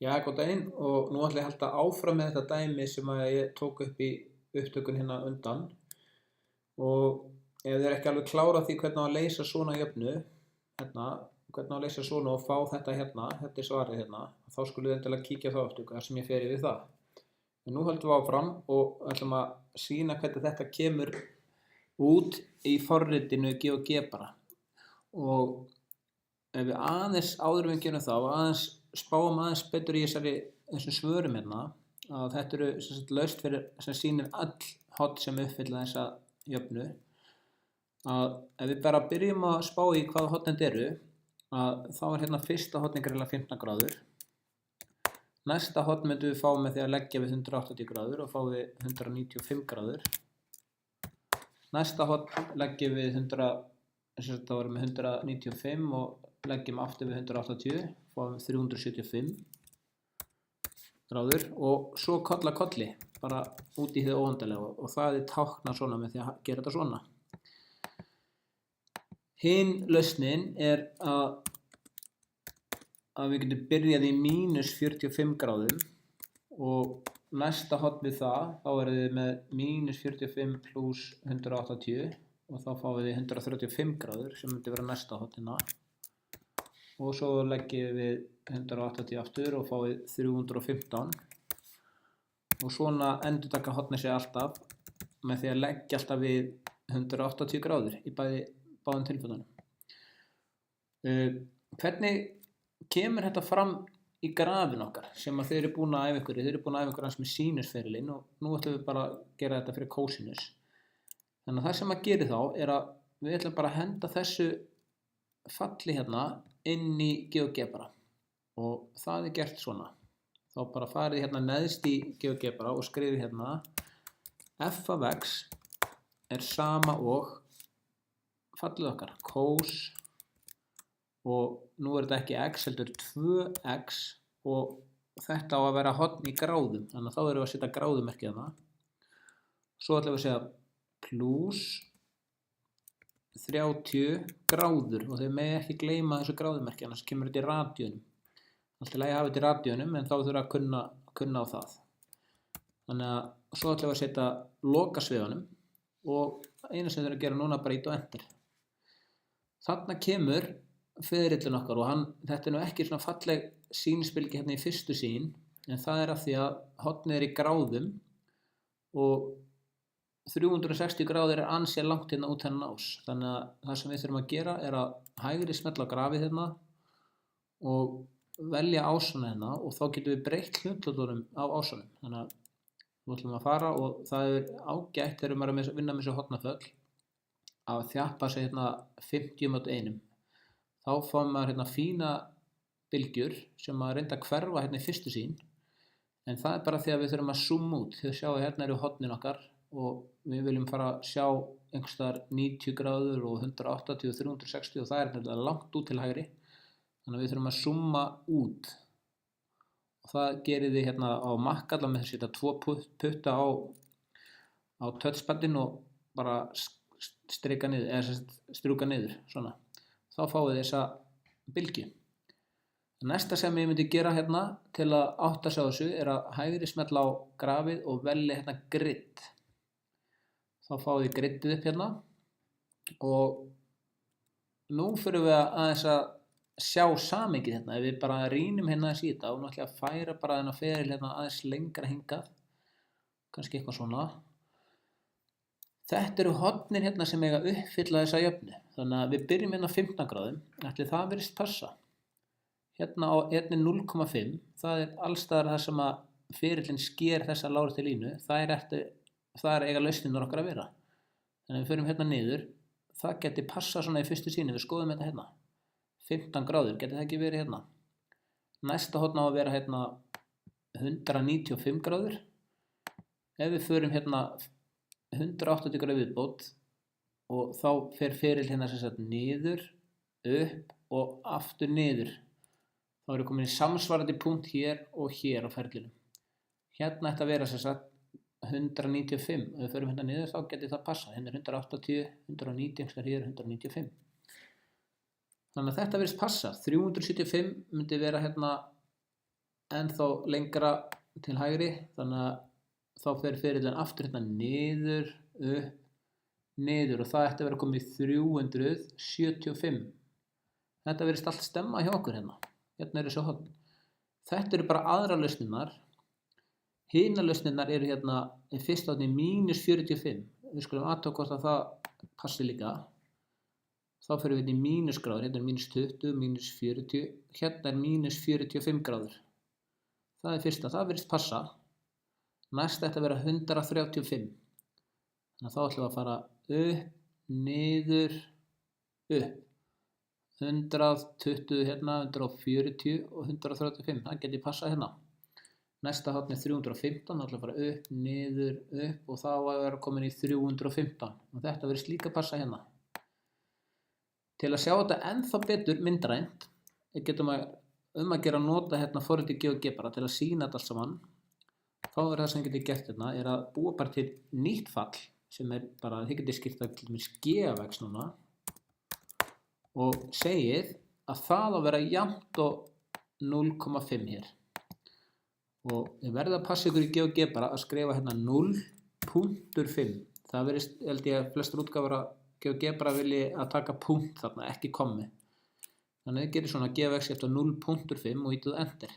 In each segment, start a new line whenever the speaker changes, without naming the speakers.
Já, góð daginn og nú ætla ég að halda áfram með þetta dæmi sem að ég tók upp í upptökun hérna undan og ef þið er ekki alveg klára á því hvernig á að leysa svona jöfnu hérna, hvernig á að leysa svona og fá þetta hérna, þetta er svarið hérna, þá skulum við endilega kíkja á það aftur þar sem ég fer yfir það. En nú höldum við áfram og ætlum að sýna hvernig þetta kemur út í forritinu GeoGebra bara. Og ef við aðeins áður en við gerum það og aðeins spáum aðeins betur í þessum svörum hérna að þetta eru sem sagt laust fyrir sem sýnir all horn sem uppfylla þessa jöfnu að ef við bara byrjum að spá í hvaða horn þetta eru að þá er hérna fyrsta hornin greinilega 15 gráður, næsta horn myndum við fá með því að leggja við 180 gráður og fá við 195 gráður, næsta horn leggjum við 195 og leggjum aftur við 180, fáum 375 gráður og svo koll að kolli, bara út í hið óendanlega og það er táknað svona með því að gera þetta svona. Hin lausnin er að við getum byrjað í mínus 45 gráðum og næsta horn við það, þá erum við með mínus 45 pluss 180 og þá fáum við 135 gráður sem myndi vera næsta hornina. Og svo leggjum við 180 aftur og fáum við 315 og svona endurtaka hornið sig alltaf með því að leggja alltaf við 180 gráður í báðum tilfellunum. Hvernig kemur þetta fram í grafin okkar sem að þeir eru búin að æfa ykkur, þeir eru búin að æfa ykkur hans með sinusferilinn og nú ætlum við bara að gera þetta fyrir kósinus. Þannig að það sem að gera þá er að við ætlum bara að henda þessu falli hérna inn í GeoGebra og það er gert svona. Þá bara farið hérna neðst í GeoGebra og skrifið hérna f af x er sama og fallið okkar cos og nú er þetta ekki x heldur 2x og þetta á að vera horn í gráðum þannig að þá erum við að setja gráðumerkið hérna. Svo ætlum við að segja plus 30 gráður og þeir megi ekki gleyma þessu gráðumerki annars kemur þetta í radíunum. Allt í lagi að hafa þetta í radíunum en þá þurfa að kunna á það. Þannig að svo ætlum við að setja lokasviðunum og eina sem við þurfum að gera núna bara ít og enter. Þarna kemur fiðrillin okkar og þetta er nú ekki svona falleg sýnisbylgja hérna í fyrstu sýn en það er af því að hornið er í gráðum og 360 gráður er ansi langt hérna út þennan ás. Þannig að það sem við þurfum að gera er að hægri smella á grafið hérna og velja ásana hérna og þá getum við breytt hlutföllunum á ásanum. Þannig að við ætlum að fara og það er ágætt þegar maður er að vinna með þessu hornaföll að þjappa sig hérna 50/1. Þá fáum maður hérna fína bylgjur sem maður reynda að hverfa hérna í fyrstu sýn en það er bara því að við þurfum að zooma út. Þið sjáu hérna eru hornin okkar og við viljum fara að sjá einhverstaðar 90 gráður og 180 og 360 og það er nefnilega langt út til hægri þannig að við þurfum að zooma út og það gerir þið hérna á Mac allavega með að setja 2 putta á touchpadin og bara strika niður eða strjúka niður svona. Þá fáið þið þessa bylgju. Næsta sem ég myndi gera hérna til að átta sig á þessu er að hægri smella á grafið og velja hérna grid. Þá fáið þið griddið upp hérna og nú fyrir við aðeins að sjá samhengið hérna. Ef við bara rýnum hérna aðeins í þetta og nú ætlum ég að færa bara þennan feril hérna aðeins lengra hingað, kannski eitthvað svona. Þetta eru hornin hérna sem eiga uppfylla þessa jöfnu. Þannig að við byrjum hérna 15 gráðum, ætli það virðist passa. Hérna á 0,5, það er allstaðar það sem að ferillin sker þessa láréttu línu, það er eiga lausnirnar okkar að vera. Þannig að við förum hérna niður, það geti passað svona í fyrstu sýni, við skoðum þetta hérna. 15 gráður, geti það ekki verið hérna. Næsta horn á að vera hérna 195 gráður. Ef við förum hérna 180 gráður viðbót og þá fer ferill hérna sem sagt niður, upp og aftur niður. Þá erum við komin í samsvarandi punkt hér og hér á ferlinum. Hérna ætti að vera sem sagt 195. Ef við förum hérna niður þá geti það passa. Hérna er 180, 190, hér er 195. Þannig að þetta virðist passa. 375 myndi vera hérna ennþá lengra til hægri, þannig að þá fer ferillinn aftur hérna niður, upp, niður og það ætti að vera komið í 375. Þetta virðist allt stemma hjá okkur hérna. Hérna eru þessi horn. Þetta eru bara aðrar lausnirnar. Hinar lausnirnar eru hérna í fyrsta horni -45. Við skulum athuga hvort að það passi líka. Þá fyrir við inn í mínusgráður. Hérna er -20, -40. Hérna er -45 gráður. Það er fyrsta. Það virðist passa. Næst ætti að vera 135. Þannig að þá ætlum við að fara upp, niður, upp. 120 hérna, 140 og 135. Það geti passað hérna. Næsta horn er 315. Það ætlum að fara upp, niður, upp og þá að vera komin í 315. Og þetta verðist líka passa hérna. Til að sjá þetta ennþá betur myndrænt getum við að gera að nota hérna forritið GeoGebra bara til að sýna þetta allt saman. Þá er það sem ég geti gert hérna er að búa bara til nýtt fall sem er bara, þið getið skýrt það til dæmis G-vex núna og segið að það á að vera jafnt og 0,5 hér. Og þið verðið að passa ykkur í GeoGebra að skrifa hérna 0.5. Það verðist, held ég að flestar útgáfur að GeoGebra vilji að taka punkt þarna, ekki kommi. Þannig að þið gerir svona G-vex eftir 0.5 og ítið enter.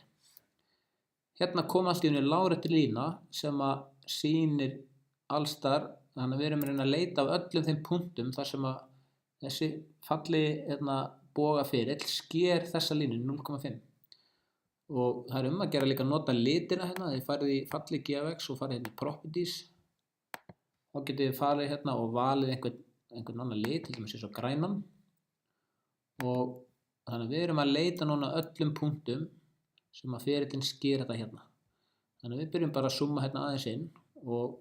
Hérna kom allt í henni lárétt lína sem að sýnir allstar, þannig að við erum að reyna að leita af öllum þeim punktum þar sem að þessi falli boga ferill sker þessa línu 0,5. Og það er að gera líka að nota litina hérna, þið farið í falli GeoVex og farið hérna í Properties. Þá getið þið farið hérna og valið einhvern annan lit, til dæmis eins og grænan. Og þannig að við erum að leita núna öllum punktum sem að ferillinn sker þetta hérna. Þannig að við byrjum bara að zooma hérna aðeins inn og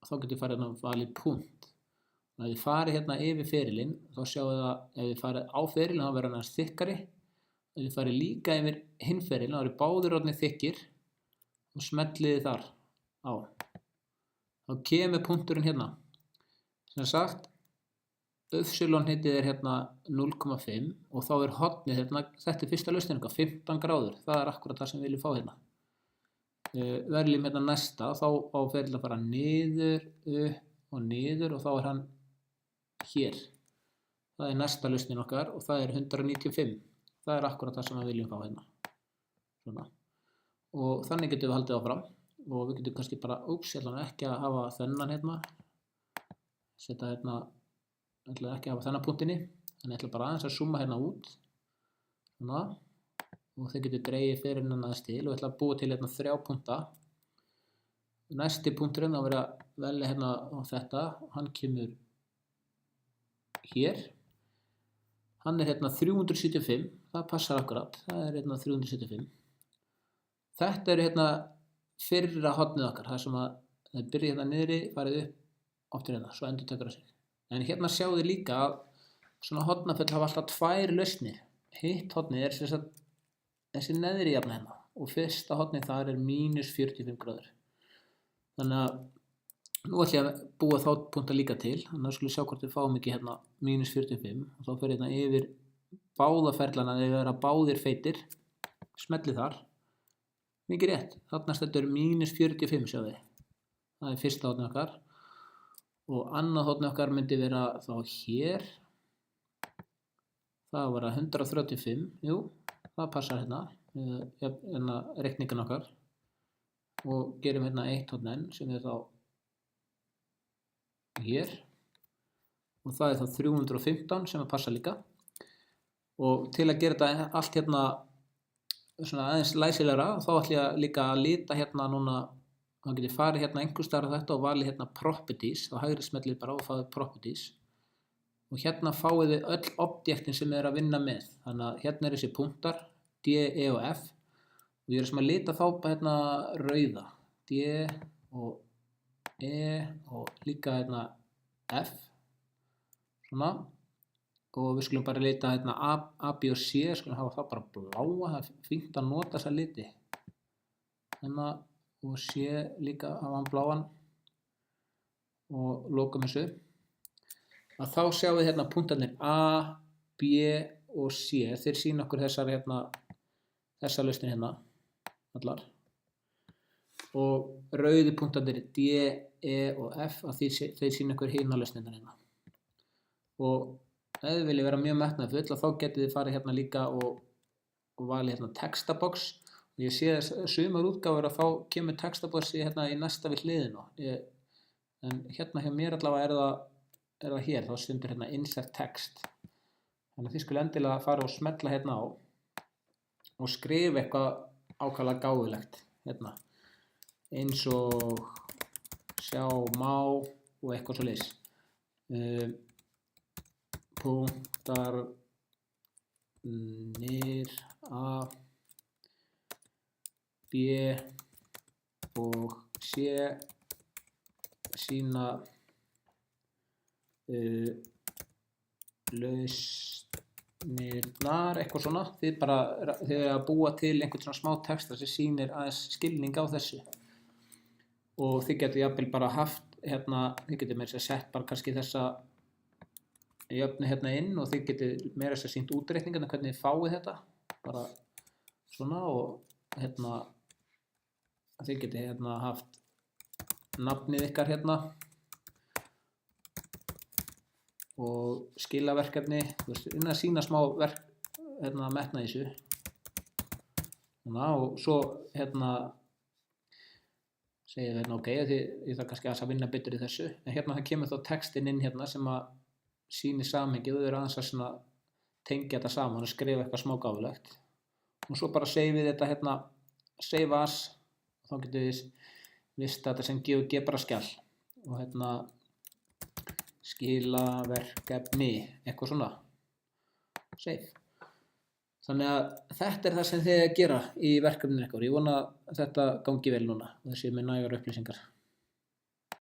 þá getum við farið hérna og valið punkt. Og ef þið farið hérna yfir ferillinn, þá sjáum við að ef þið farið á ferillinn þá verður hann aðeins þykkari. Ef þið farið líka yfir hinn ferillinn, þá eru báðir orðnir þykkir og smelliði þar á. Þá kemur punkturinn hérna. Sem sagt, Upsilon-hitið er hérna 0,5 og þá er hornið hérna, þetta er fyrsta lausnin, 15 gráður. Það er akkurat það sem við viljum fá hérna. Verðum hérna næsta, þá á ferillinn að fara niður, upp og niður og þá er hann hér. Það er næsta lausnin okkar og það er 195. Það er akkurat það sem við viljum fá hérna. Svona. Og þannig getum við haldið áfram og við getum kannski bara, ég ætla ekki að hafa þennan hérna. Setja hérna, ég ætla ekki að hafa þennan punktinni. Þannig ég ætla bara aðeins að zooma hérna út. Svona. Og þið getur dreigið ferillinn aðeins til og ég ætla að búa til hérna 3 punkta. Næsti punkturinn á að vera velja hérna á þetta. Hann kemur hér. Hann er hérna 375, það passar akkurat, það er hérna 375. Þetta eru hérna fyrra hornið okkar, það sem að það byrja hérna niðri, farið upp, áttur hérna, svo endur tekur það sig. En hérna sjáu þið líka að svona hornaföll hafa alltaf 2 lausnir. Hitt hornið er þessi neðri jafna hérna og fyrsta hornið þar er -45 gráður. Þannig að nú ætlum ég að búa þá punkta líka til, þannig að við skulum sjá hvort við fáum ekki hérna -45 og þá fer hérna yfir báða ferlana þegar við erum báðir feitir, smellið þar, mikið rétt, þarna stendur -45 sjáðu þið, það er fyrsta hornið okkar og annað hornið okkar myndi vera þá hér, það var 135, jú, það passar hérna reikningan okkar og gerum hérna eitt horn enn sem er þá hér og það er þá 315 sem að passa líka og til að gera þetta allt hérna svona aðeins læsilegra þá ætlum ég líka að lita hérna núna, þá getið farið hérna einhvers staðar á þetta og valið hérna Properties, þá hægri smellið bara og fáið Properties og hérna fáið þið öll objektin sem þið eru að vinna með, þannig að hérna er þessi punktar D, E og F og ég er sem að lita þá hérna rauða, D og E og líka hérna F svona og við skulum bara lita hérna A, B og C, skulum hafa það bara bláa, það er fínt að nota þessa liti hérna og C líka hafa hann bláan og lokum þessu að þá sjáum við hérna punktarnir A, B og C, þeir sýna okkur þessar hérna þessa lausnir hérna allar, og rauðu punktarnir D, E og F að þeir sýna ykkur hina lausnirnar hérna. Og ef þið viljið vera mjög metnaðarfull þá getið þið farið hérna líka og valið hérna textabox. Ég sé sumar útgáfur að þá kemur textaboxi hérna í næsta við hliðina. En hérna hjá mér allavega er það hér, þá stendur hérna insert text. Þannig að þið skulle endilega fara og smella hérna á og skrifa eitthvað ákaflega gáfulegt hérna. Eins og sjá má og eitthvað svoleiðis. Punktarnir A, B og C sýna lausnirnar, eitthvað svona. Þið að búa til einhvern svona smá texta sem sýnir aðeins skilning á þessu. Og þið getur jafnvel bara haft hérna, þið getur meira að sett bara kannski þessa jöfnu hérna inn og þið getur meira að sýnt útreikningarna hvernig þið fáið þetta. Bara svona og hérna þið getur hérna haft nafnið ykkar hérna og skilaverkefni, þú veist, að sýna smá hérna metna í þessu. Og svo hérna segir hérna ok, ég þarf kannski að vinna betur í þessu, en hérna það kemur þá textinn inn hérna sem að sýnir samhengið og þau eru aðeins að svona tengja þetta saman og skrifa eitthvað smá gáfulegt. Og svo bara saveið þetta hérna, save as, þá getur við vista þetta sem GeoG bara skjal og hérna skilaverkefni, eitthvað svona, save. Þannig að þetta það sem þið að gera í verkefninu ykkar. Ég vona að þetta gangi vel núna og þessi með nægar upplýsingar.